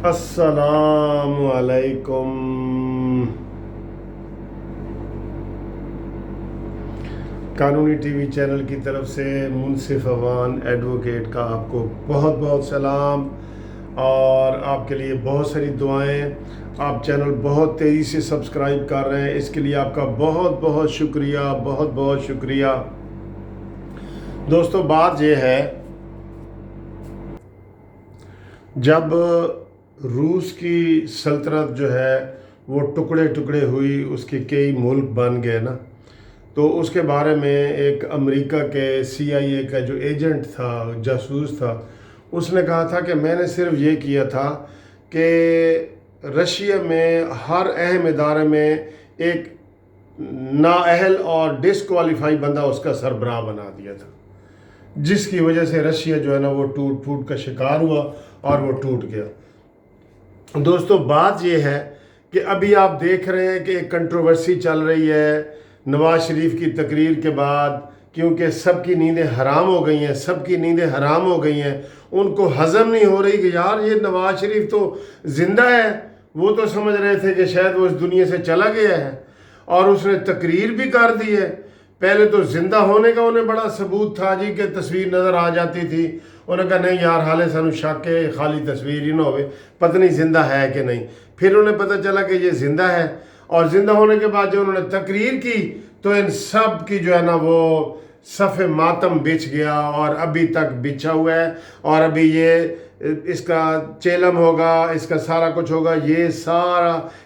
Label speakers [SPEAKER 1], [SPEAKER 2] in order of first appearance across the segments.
[SPEAKER 1] السلام علیکم۔ قانونی ٹی وی چینل کی طرف سے منصف اوان ایڈوکیٹ کا آپ کو بہت بہت سلام اور آپ کے لیے بہت ساری دعائیں۔ آپ چینل بہت تیزی سے سبسکرائب کر رہے ہیں، اس کے لیے آپ کا بہت بہت شکریہ، بہت بہت شکریہ۔ دوستو، بات یہ ہے، جب روس کی سلطنت جو ہے وہ ٹکڑے ٹکڑے ہوئی، اس کے کئی ملک بن گئے نا، تو اس کے بارے میں ایک امریکہ کے CIA کا جو ایجنٹ تھا، جاسوس تھا، اس نے کہا تھا کہ میں نے صرف یہ کیا تھا کہ رشیا میں ہر اہم ادارے میں ایک نااہل اور ڈسکوالیفائی بندہ اس کا سربراہ بنا دیا تھا، جس کی وجہ سے رشیا جو ہے نا وہ ٹوٹ پھوٹ کا شکار ہوا اور وہ ٹوٹ گیا۔ دوستو، بات یہ ہے کہ ابھی آپ دیکھ رہے ہیں کہ ایک کنٹروورسی چل رہی ہے نواز شریف کی تقریر کے بعد، کیونکہ سب کی نیندیں حرام ہو گئی ہیں، سب کی نیندیں حرام ہو گئی ہیں، ان کو ہضم نہیں ہو رہی کہ یار یہ نواز شریف تو زندہ ہے۔ وہ تو سمجھ رہے تھے کہ شاید وہ اس دنیا سے چلا گیا ہے، اور اس نے تقریر بھی کر دی ہے۔ پہلے تو زندہ ہونے کا انہیں بڑا ثبوت تھا جی، کہ تصویر نظر آ جاتی تھی، انہوں نے کہا نہیں یار حالے سانو شک ہے، خالی تصویر ہی نہ ہوئے، پتہ نہیں زندہ ہے کہ نہیں۔ پھر انہیں پتہ چلا کہ یہ زندہ ہے، اور زندہ ہونے کے بعد جو انہوں نے تقریر کی تو ان سب کی جو ہے نا وہ صف ماتم بچھ گیا، اور ابھی تک بچھا ہوا ہے، اور ابھی یہ اس کا چیلم ہوگا، اس کا سارا کچھ ہوگا،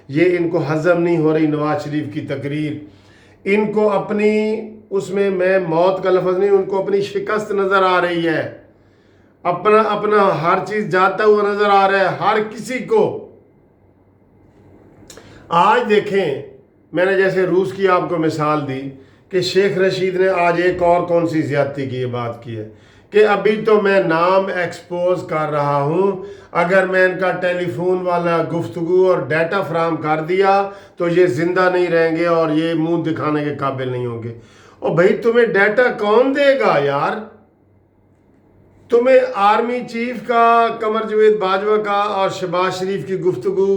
[SPEAKER 1] یہ ان کو ہضم نہیں ہو رہی نواز شریف کی تقریر۔ ان کو اپنی اس میں موت کا لفظ نہیں، ان کو اپنی شکست نظر آ رہی ہے، اپنا ہر چیز جاتا ہوا نظر آ رہا ہے ہر کسی کو۔ آج دیکھیں، میں نے جیسے روس کی آپ کو مثال دی کہ شیخ رشید نے آج ایک اور کون سی زیادتی کی بات کی ہے کہ ابھی تو میں نام ایکسپوز کر رہا ہوں، اگر میں ان کا ٹیلی فون والا گفتگو اور ڈیٹا فراہم کر دیا تو یہ زندہ نہیں رہیں گے اور یہ منہ دکھانے کے قابل نہیں ہوں گے۔ اور بھائی تمہیں ڈیٹا کون دے گا یار؟ تمہیں آرمی چیف کا، قمر جاوید باجوہ کا، اور شہباز شریف کی گفتگو،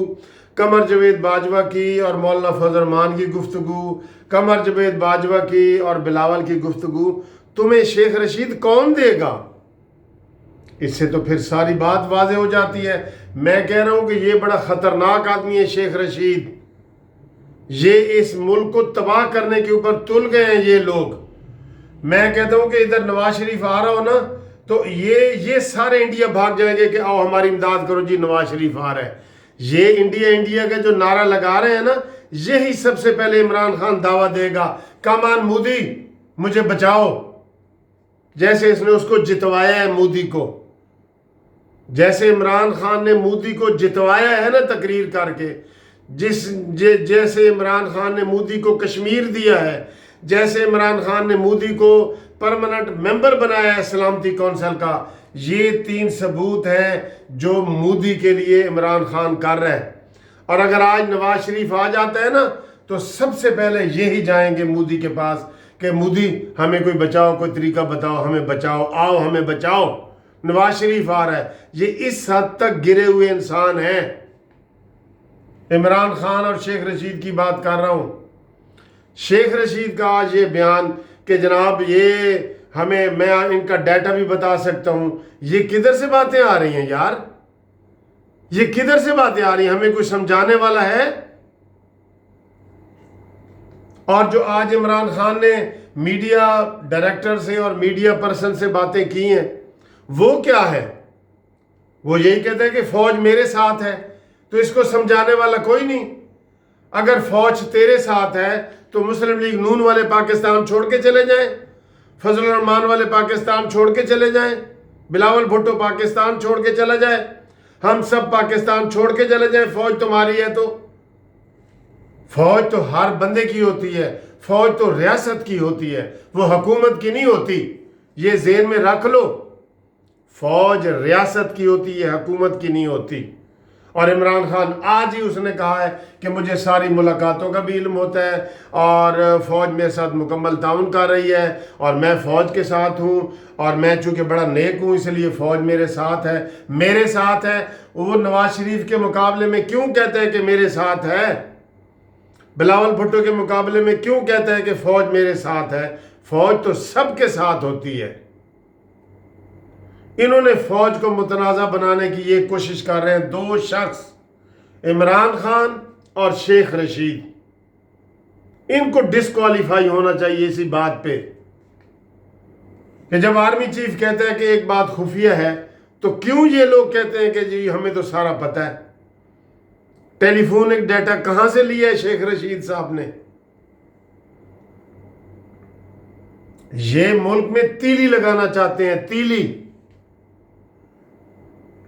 [SPEAKER 1] قمر جاوید باجوہ کی اور مولانا فضل الرحمان کی گفتگو، قمر جاوید باجوہ کی اور بلاول کی گفتگو، تمہیں شیخ رشید کون دے گا؟ اس سے تو پھر ساری بات واضح ہو جاتی ہے۔ میں کہہ رہا ہوں کہ یہ بڑا خطرناک آدمی ہے شیخ رشید، یہ اس ملک کو تباہ کرنے کے اوپر تل گئے ہیں یہ لوگ۔ میں کہتا ہوں کہ ادھر نواز شریف آ رہا ہو نا تو یہ سارے انڈیا بھاگ جائیں گے کہ آؤ ہماری امداد کرو جی، نواز شریف آ رہا ہے۔ یہ انڈیا کا جو نعرہ لگا رہے ہیں نا، یہی سب سے پہلے عمران خان دعویٰ دے گا، کم آن مودی مجھے بچاؤ، جیسے اس نے اس کو جتوایا ہے مودی کو، جیسے عمران خان نے مودی کو جتوایا ہے نا تقریر کر کے، جیسے عمران خان نے مودی کو کشمیر دیا ہے، جیسے عمران خان نے مودی کو پرماننٹ ممبر بنایا ہے سلامتی کونسل کا۔ یہ 3 ثبوت ہیں جو مودی کے لیے عمران خان کر رہا ہے، اور اگر آج نواز شریف آ جاتا ہے نا تو سب سے پہلے یہی جائیں گے مودی کے پاس کہ مودی ہمیں کوئی بچاؤ، کوئی طریقہ بتاؤ، ہمیں بچاؤ، آؤ ہمیں بچاؤ، نواز شریف آ رہا ہے۔ یہ اس حد تک گرے ہوئے انسان ہیں۔ عمران خان اور شیخ رشید کی بات کر رہا ہوں۔ شیخ رشید کا آج یہ بیان کہ جناب میں ان کا ڈیٹا بھی بتا سکتا ہوں، یہ کدھر سے باتیں آ رہی ہیں یار؟ یہ کدھر سے باتیں آ رہی ہیں؟ ہمیں کوئی سمجھانے والا ہے؟ اور جو آج عمران خان نے میڈیا ڈائریکٹر سے اور میڈیا پرسن سے باتیں کی ہیں، وہ کیا ہے؟ وہ یہی کہتے ہیں کہ فوج میرے ساتھ ہے، تو اس کو سمجھانے والا کوئی نہیں۔ اگر فوج تیرے ساتھ ہے تو مسلم لیگ نون والے پاکستان چھوڑ کے چلے جائیں، فضل الرحمان والے پاکستان چھوڑ کے چلے جائیں، بلاول بھٹو پاکستان چھوڑ کے چلا جائے، ہم سب پاکستان چھوڑ کے چلے جائیں، فوج تمہاری ہے تو۔ فوج تو ہر بندے کی ہوتی ہے، فوج تو ریاست کی ہوتی ہے، وہ حکومت کی نہیں ہوتی، یہ ذہن میں رکھ لو۔ فوج ریاست کی ہوتی ہے، حکومت کی نہیں ہوتی۔ اور عمران خان آج ہی اس نے کہا ہے کہ مجھے ساری ملاقاتوں کا بھی علم ہوتا ہے اور فوج میرے ساتھ مکمل تعاون کر رہی ہے اور میں فوج کے ساتھ ہوں اور میں چونکہ بڑا نیک ہوں اس لیے فوج میرے ساتھ ہے وہ نواز شریف کے مقابلے میں کیوں کہتا ہے کہ میرے ساتھ ہے؟ بلاول بھٹو کے مقابلے میں کیوں کہتا ہے کہ فوج میرے ساتھ ہے؟ فوج تو سب کے ساتھ ہوتی ہے۔ انہوں نے فوج کو متنازع بنانے کی یہ کوشش کر رہے ہیں دو شخص، عمران خان اور شیخ رشید۔ ان کو ڈسکوالیفائی ہونا چاہیے اسی بات پہ کہ جب آرمی چیف کہتا ہے کہ ایک بات خفیہ ہے تو کیوں یہ لوگ کہتے ہیں کہ جی ہمیں تو سارا پتہ ہے؟ ٹیلی فونک ڈیٹا کہاں سے لیا ہے شیخ رشید صاحب نے؟ یہ ملک میں تیلی لگانا چاہتے ہیں، تیلی۔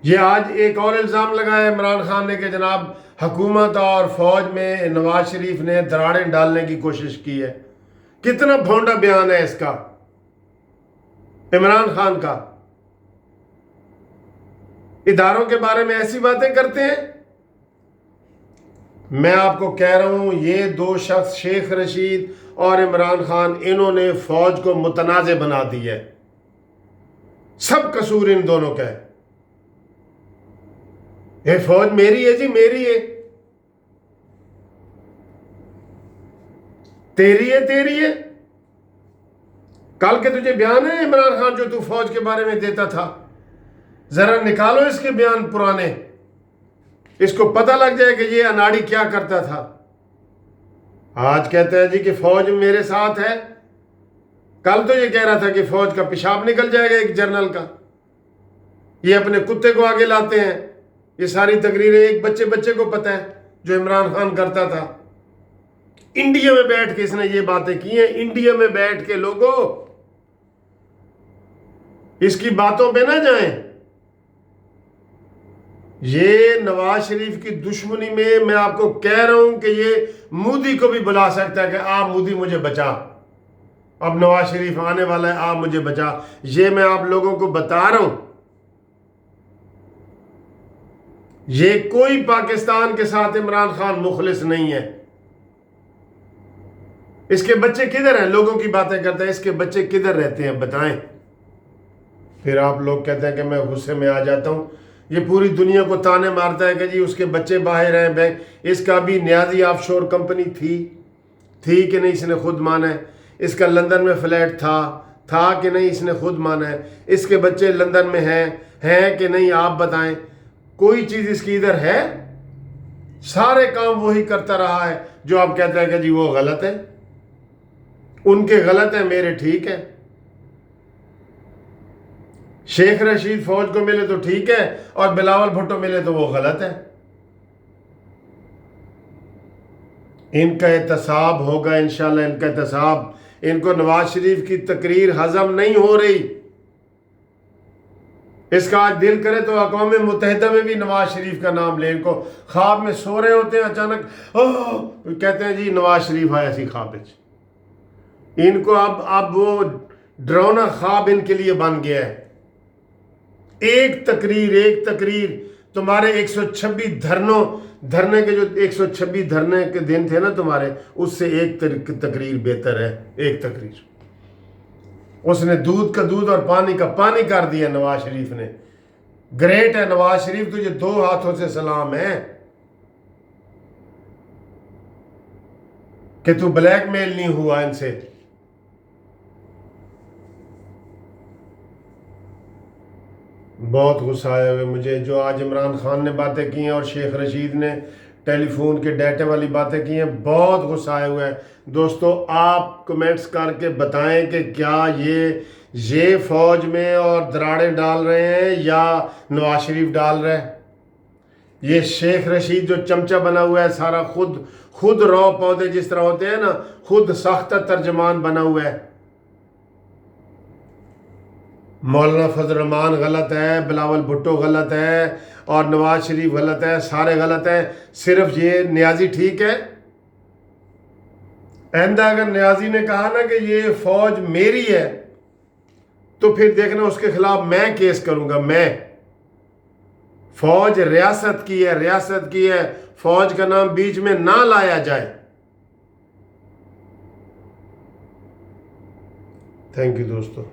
[SPEAKER 1] یہ آج ایک اور الزام لگایا عمران خان نے کہ جناب حکومت اور فوج میں نواز شریف نے دراڑیں ڈالنے کی کوشش کی ہے۔ کتنا بھونڈا بیان ہے اس کا، عمران خان کا؟ اداروں کے بارے میں ایسی باتیں کرتے ہیں۔ میں آپ کو کہہ رہا ہوں یہ دو شخص شیخ رشید اور عمران خان انہوں نے فوج کو متنازع بنا دی ہے۔ سب قصور ان دونوں کا ہے۔ یہ فوج میری ہے جی، میری ہے۔ تیری ہے، تیری ہے۔ کل کے تجھے بیان ہے عمران خان جو تو فوج کے بارے میں دیتا تھا؟ ذرا نکالو اس کے بیان پرانے، اس کو پتہ لگ جائے کہ یہ اناڑی کیا کرتا تھا۔ آج کہتا ہے جی کہ فوج میرے ساتھ ہے، کل تو یہ کہہ رہا تھا کہ فوج کا پیشاب نکل جائے گا ایک جنرل کا۔ یہ اپنے کتے کو آگے لاتے ہیں۔ یہ ساری تقریریں ایک بچے کو پتہ ہے جو عمران خان کرتا تھا۔ انڈیا میں بیٹھ کے اس نے یہ باتیں کی ہیں، انڈیا میں بیٹھ کے۔ لوگوں اس کی باتوں پہ نہ جائیں۔ یہ نواز شریف کی دشمنی میں آپ کو کہہ رہا ہوں کہ یہ مودی کو بھی بلا سکتا ہے کہ آ مودی مجھے بچا، اب نواز شریف آنے والا ہے، آ مجھے بچا۔ یہ میں آپ لوگوں کو بتا رہا ہوں، یہ کوئی پاکستان کے ساتھ عمران خان مخلص نہیں ہے۔ اس کے بچے کدھر ہیں؟ لوگوں کی باتیں کرتے ہیں، اس کے بچے کدھر رہتے ہیں بتائیں؟ پھر آپ لوگ کہتے ہیں کہ میں غصے میں آ جاتا ہوں۔ یہ پوری دنیا کو تانے مارتا ہے کہ جی اس کے بچے باہر ہیں بینک۔ اس کا بھی نیازی آف شور کمپنی تھی کہ نہیں، اس نے خود مانا ہے۔ اس کا لندن میں فلیٹ تھا کہ نہیں، اس نے خود مانا ہے۔ اس کے بچے لندن میں ہیں کہ نہیں، آپ بتائیں؟ کوئی چیز اس کی ادھر ہے؟ سارے کام وہی کرتا رہا ہے جو آپ کہتے ہیں کہ جی وہ غلط ہے، ان کے غلط ہیں، میرے ٹھیک ہے۔ شیخ رشید فوج کو ملے تو ٹھیک ہے اور بلاول بھٹو ملے تو وہ غلط ہے۔ ان کا احتساب ہوگا انشاءاللہ، ان کا احتساب۔ ان کو نواز شریف کی تقریر ہضم نہیں ہو رہی۔ اس کا آج دل کرے تو اقوام متحدہ میں بھی نواز شریف کا نام لیں۔ ان کو خواب میں سو رہے ہوتے ہیں، اچانک کہتے ہیں جی نواز شریف آیا سی خواب میں۔ ان کو اب وہ ڈرونا خواب ان کے لیے بن گیا ہے۔ ایک تقریر تمہارے 126 دھرنے کے جو 126 دھرنے کے دن تھے نا تمہارے، اس سے ایک تقریر بہتر ہے۔ ایک تقریر اس نے دودھ کا دودھ اور پانی کا پانی کر دیا نواز شریف نے۔ گریٹ ہے نواز شریف، تجھے 2 ہاتھوں سے سلام ہے کہ تو بلیک میل نہیں ہوا ان سے۔ بہت غصہ آیا ہوئے مجھے جو آج عمران خان نے باتیں کی ہیں اور شیخ رشید نے ٹیلی فون کے ڈیٹے والی باتیں کی ہیں، بہت غصہ آیا ہوا ہے۔ دوستو آپ کمنٹس کر کے بتائیں کہ کیا یہ فوج میں اور دراڑیں ڈال رہے ہیں یا نواز شریف ڈال رہے ہیں؟ یہ شیخ رشید جو چمچہ بنا ہوا ہے، سارا خود رو پودے جس طرح ہوتے ہیں نا، خود سخت ترجمان بنا ہوا ہے۔ مولانا فضل الرحمان غلط ہے، بلاول بھٹو غلط ہے اور نواز شریف غلط ہے، سارے غلط ہیں، صرف یہ نیازی ٹھیک ہے۔ آئندہ اگر نیازی نے کہا نا کہ یہ فوج میری ہے تو پھر دیکھنا اس کے خلاف میں کیس کروں گا۔ میں فوج ریاست کی ہے، ریاست کی ہے، فوج کا نام بیچ میں نہ لایا جائے. تھینک یو دوستو.